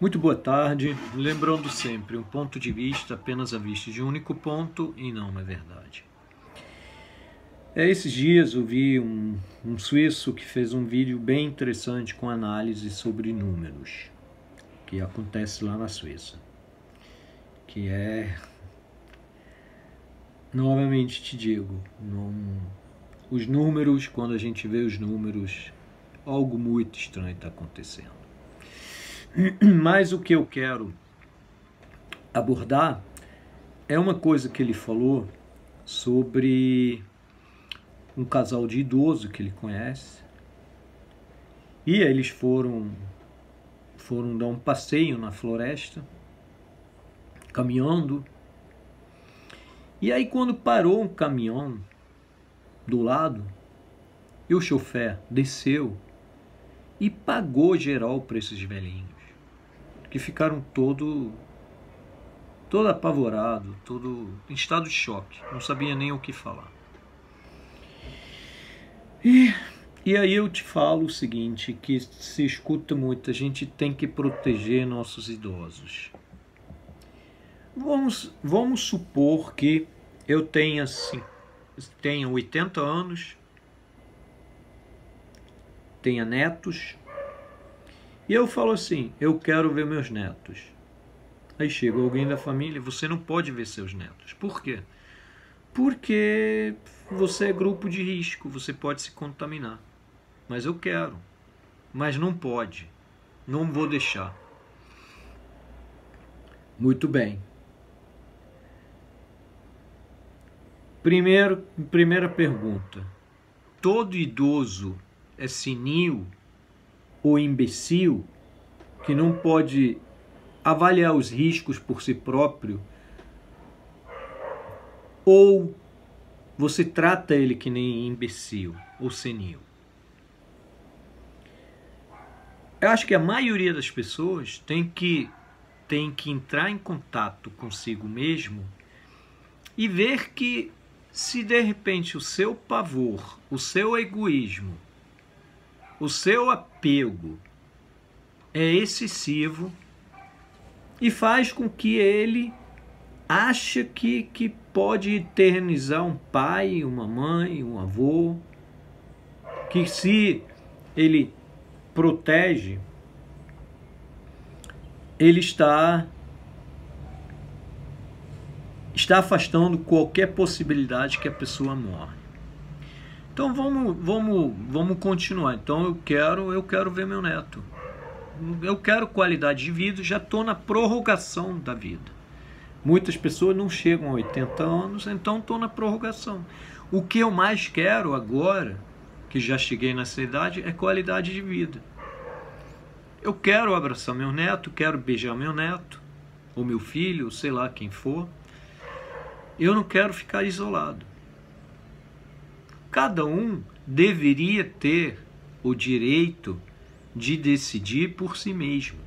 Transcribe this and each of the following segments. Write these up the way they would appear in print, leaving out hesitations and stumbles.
Muito boa tarde. Lembrando sempre, um ponto de vista apenas a vista de um único ponto e não uma verdade. Esses dias eu vi um suíço que fez um vídeo bem interessante com análise sobre números, que acontece lá na Suíça. Que novamente te digo, os números, quando a gente vê os números, algo muito estranho está acontecendo. Mas o que eu quero abordar é uma coisa que ele falou sobre um casal de idoso que ele conhece. E eles foram dar um passeio na floresta, caminhando. E aí quando parou um caminhão do lado, e o chofer desceu e pagou geral para esses velhinhos, que ficaram todo apavorado, todo em estado de choque, não sabia nem o que falar. E aí eu te falo o seguinte, que se escuta muito, a gente tem que proteger nossos idosos. Vamos supor que eu tenha 80 anos, tenha netos, e eu falo assim, eu quero ver meus netos. Aí chega alguém da família, você não pode ver seus netos. Por quê? Porque você é grupo de risco, você pode se contaminar. Mas eu quero. Mas não pode. Não vou deixar. Muito bem. Primeira pergunta. Todo idoso é senil ou imbecil que não pode avaliar os riscos por si próprio? Ou você trata ele que nem imbecil ou senil? Eu acho que a maioria das pessoas tem que entrar em contato consigo mesmo e ver que se de repente o seu pavor, o seu egoísmo, o seu apego é excessivo e faz com que ele ache que pode eternizar um pai, uma mãe, um avô, que se ele protege, ele está afastando qualquer possibilidade que a pessoa morra. Então vamos continuar. Então eu quero ver meu neto. Eu quero qualidade de vida, já estou na prorrogação da vida. Muitas pessoas não chegam a 80 anos, então estou na prorrogação. O que eu mais quero agora, que já cheguei nessa idade, é qualidade de vida. Eu quero abraçar meu neto, quero beijar meu neto, ou meu filho, sei lá quem for. Eu não quero ficar isolado. Cada um deveria ter o direito de decidir por si mesmo.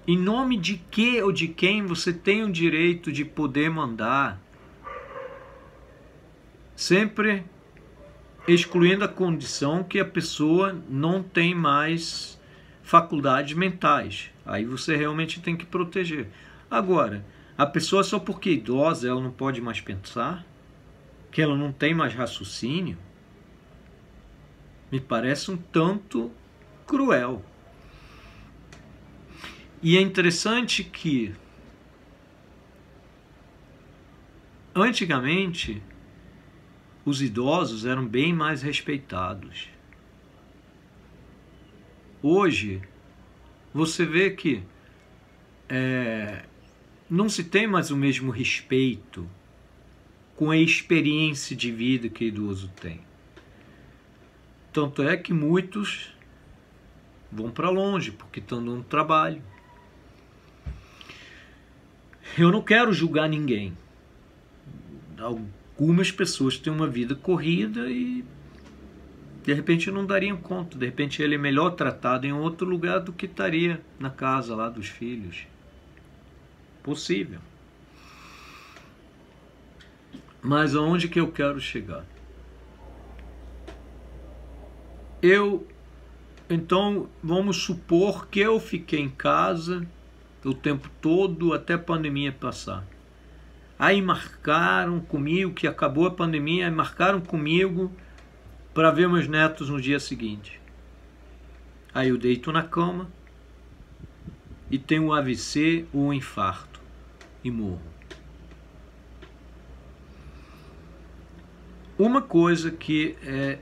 Em nome de que ou de quem você tem o direito de poder mandar? Sempre excluindo a condição que a pessoa não tem mais faculdades mentais. Aí você realmente tem que proteger. Agora, a pessoa só porque é idosa, ela não pode mais pensar? Que ela não tem mais raciocínio? Me parece um tanto cruel. E é interessante que antigamente os idosos eram bem mais respeitados. Hoje você vê que não se tem mais o mesmo respeito com a experiência de vida que o idoso tem. Tanto é que muitos vão para longe porque estão dando trabalho. Eu não quero julgar ninguém. Algumas pessoas têm uma vida corrida e de repente não dariam conta. De repente ele é melhor tratado em outro lugar do que estaria na casa lá dos filhos. Possível. Mas aonde que eu quero chegar? Eu Então, vamos supor que eu fiquei em casa o tempo todo até a pandemia passar. Aí marcaram comigo, que acabou a pandemia, aí marcaram comigo para ver meus netos no dia seguinte. Aí eu deito na cama e tenho um AVC ou um infarto e morro. Uma coisa que é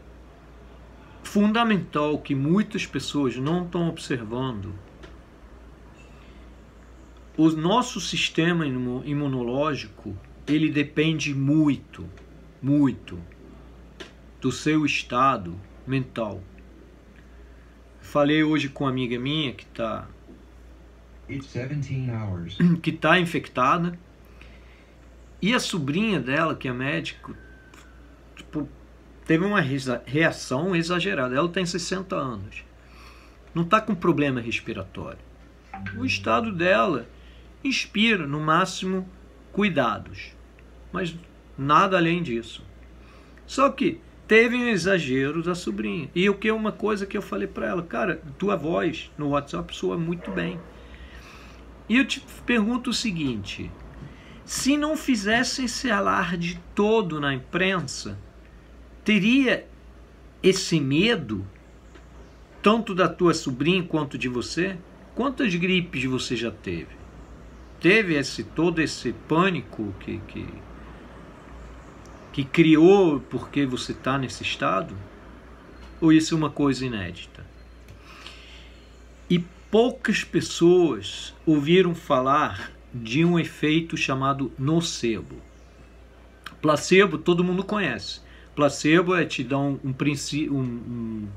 fundamental, que muitas pessoas não estão observando: o nosso sistema imunológico, ele depende muito, muito do seu estado mental. Falei hoje com uma amiga minha que está infectada, e a sobrinha dela, que é médico, teve uma reação exagerada. Ela tem 60 anos, não está com problema respiratório. O estado dela inspira, no máximo, cuidados, mas nada além disso. Só que teve um exagero da sobrinha. E o que é uma coisa que eu falei para ela: cara, tua voz no WhatsApp soa muito bem. E eu te pergunto o seguinte: se não fizessem esse alarde todo na imprensa, teria esse medo tanto da tua sobrinha quanto de você? Quantas gripes você já teve? Teve todo esse pânico que criou porque você está nesse estado? Ou isso é uma coisa inédita? E poucas pessoas ouviram falar de um efeito chamado nocebo. Placebo todo mundo conhece. Placebo é te dar um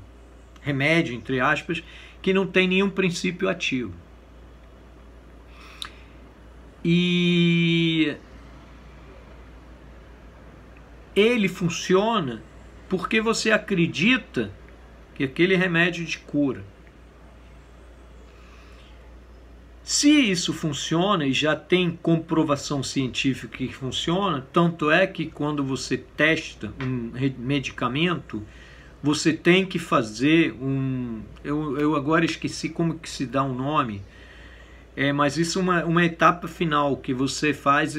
remédio, entre aspas, que não tem nenhum princípio ativo. E ele funciona porque você acredita que aquele remédio te cura. Se isso funciona, e já tem comprovação científica que funciona, tanto é que quando você testa um medicamento, você tem que fazer eu agora esqueci como que se dá um nome, mas isso é uma etapa final, que você faz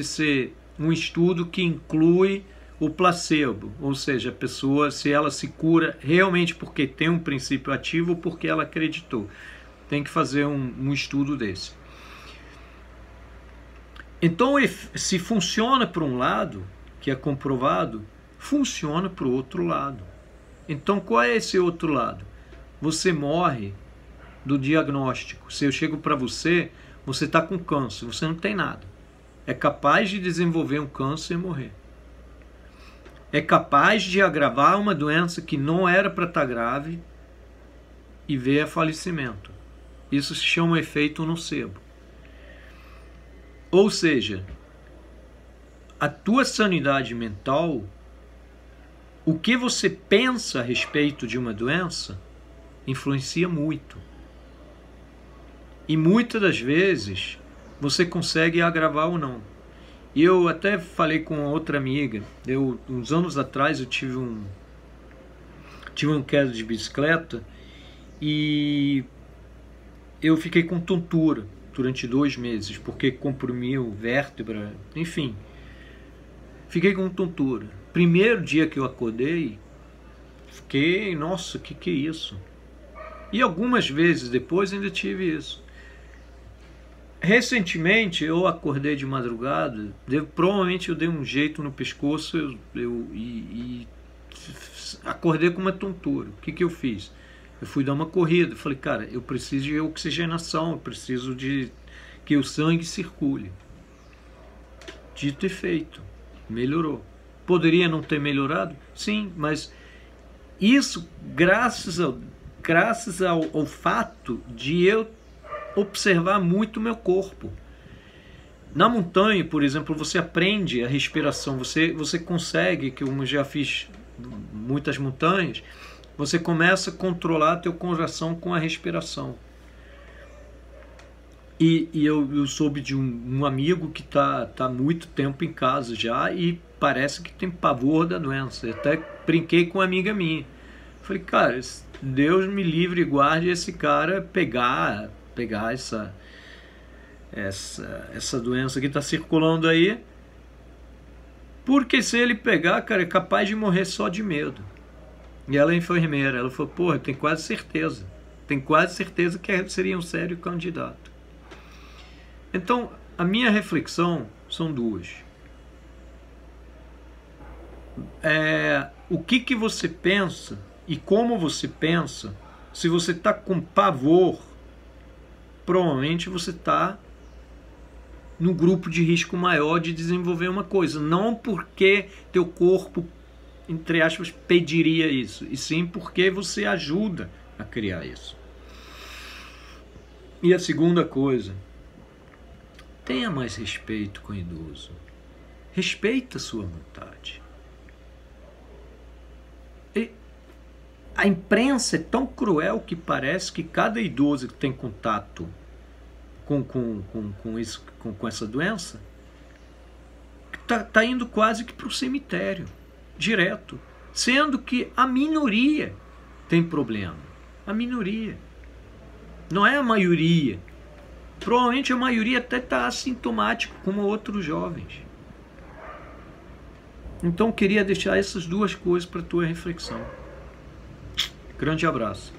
um estudo que inclui o placebo, ou seja, a pessoa, se ela se cura realmente porque tem um princípio ativo ou porque ela acreditou. Tem que fazer um estudo desse. Então, se funciona por um lado, que é comprovado, funciona para o outro lado. Então, qual é esse outro lado? Você morre do diagnóstico. Se eu chego para você, você está com câncer, você não tem nada. É capaz de desenvolver um câncer e morrer. É capaz de agravar uma doença que não era para estar grave e ver a falecimento. Isso se chama efeito nocebo. Ou seja, a tua sanidade mental, o que você pensa a respeito de uma doença, influencia muito. E muitas das vezes você consegue agravar ou não. E eu até falei com outra amiga, uns anos atrás eu tive um queda de bicicleta e eu fiquei com tontura durante 2 meses, porque comprimiu vértebra, enfim. Fiquei com tontura. Primeiro dia que eu acordei, fiquei, nossa, que é isso? E algumas vezes depois ainda tive isso. Recentemente eu acordei de madrugada, provavelmente eu dei um jeito no pescoço e acordei com uma tontura. O que eu fiz? Eu fui dar uma corrida, falei, cara, eu preciso de oxigenação, eu preciso de que o sangue circule. Dito e feito, melhorou. Poderia não ter melhorado? Sim, mas isso graças ao fato de eu observar muito o meu corpo. Na montanha, por exemplo, você aprende a respiração, você consegue, que eu já fiz muitas montanhas, você começa a controlar teu coração com a respiração. E eu soube de um amigo que está há muito tempo em casa já e parece que tem pavor da doença. Eu até brinquei com uma amiga minha. Falei, cara, Deus me livre e guarde esse cara pegar essa doença que está circulando aí, porque se ele pegar, cara, é capaz de morrer só de medo. E ela é enfermeira, ela falou, porra, tem quase certeza que seria um sério candidato. Então, a minha reflexão são duas. O que você pensa e como você pensa. Se você está com pavor, provavelmente você está no grupo de risco maior de desenvolver uma coisa. Não porque teu corpo, entre aspas, pediria isso, e sim porque você ajuda a criar isso. E a segunda coisa, tenha mais respeito com o idoso. Respeita a sua vontade. A imprensa é tão cruel que parece que cada idoso que tem contato com essa doença está indo quase que para o cemitério, direto. Sendo que a minoria tem problema. A minoria. Não é a maioria. Provavelmente a maioria até está assintomático, como outros jovens. Então queria deixar essas duas coisas para a tua reflexão. Grande abraço.